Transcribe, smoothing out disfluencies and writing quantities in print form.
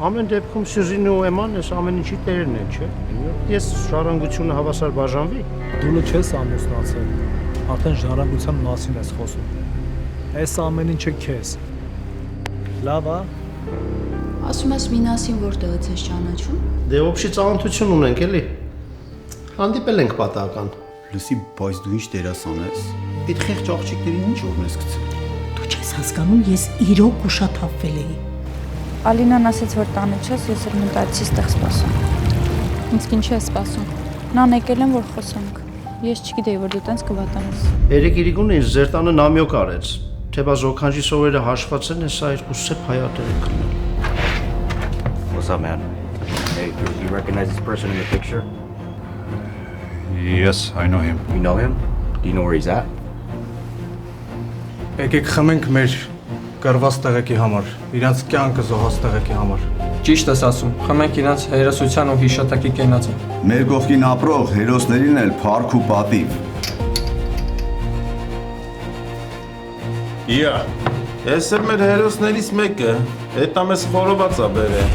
Ամեն դեպքում Սյուզին ու Էման էս ամեն ինչի տերն են, չէ՞։ Ես ժառանգությունը հավասար բաժանվի։ Դու լու չես ամուսնացել, արդեն ժառանգության մասին ես խոսում։ Այս ամեն ինչը քեզ։ Լավ է։ Ասում ես Մինասին որտեղից ես ճանաչում։ Դե օբշի ծանոթություն ունենք, էլի։ Հանդիպել ենք պատահական։ Լսի, բայց դու ինչ դերասան ես։ Այդ խեղճ աղջիկներին ինչ օրն ես գցել։ Դու չես հասկանում, ես իրոք ուշաթափվել էի։ Ալինան ասաց, որ տանը չես, ես էլ մտածեցի ստեղ սպասում։ Իսկ ինչ ես սպասում։ Նան եկել են, որ խոսենք։ Ես չգիտեի, որ դու տենց կվատանես։ Երեք Իրիկունը ինձ ձեր տանը նամյոկ արեց։ Թե բա զոքանջի սովերը հաշված են, հեսա երկու սեփ հայատեր են քնել։ What's up, man? Hey, you recognize this person in the picture? Yes, I know him. You know him? Do you know where he's at? Եկեք խմենք մեր կրված տեղեկի համար, իրանց կյանքը զոհած տեղեկի համար։ Ճիշտ ես ասում, խմենք իրանց հերոսության ու հիշատակի կենացը։ Մեր կողքին ապրող հերոսներին էլ փառք ու պատիվ։ Իա, ես էլ մեր հերոսներից մեկը, հետամես խորոված ա բերե։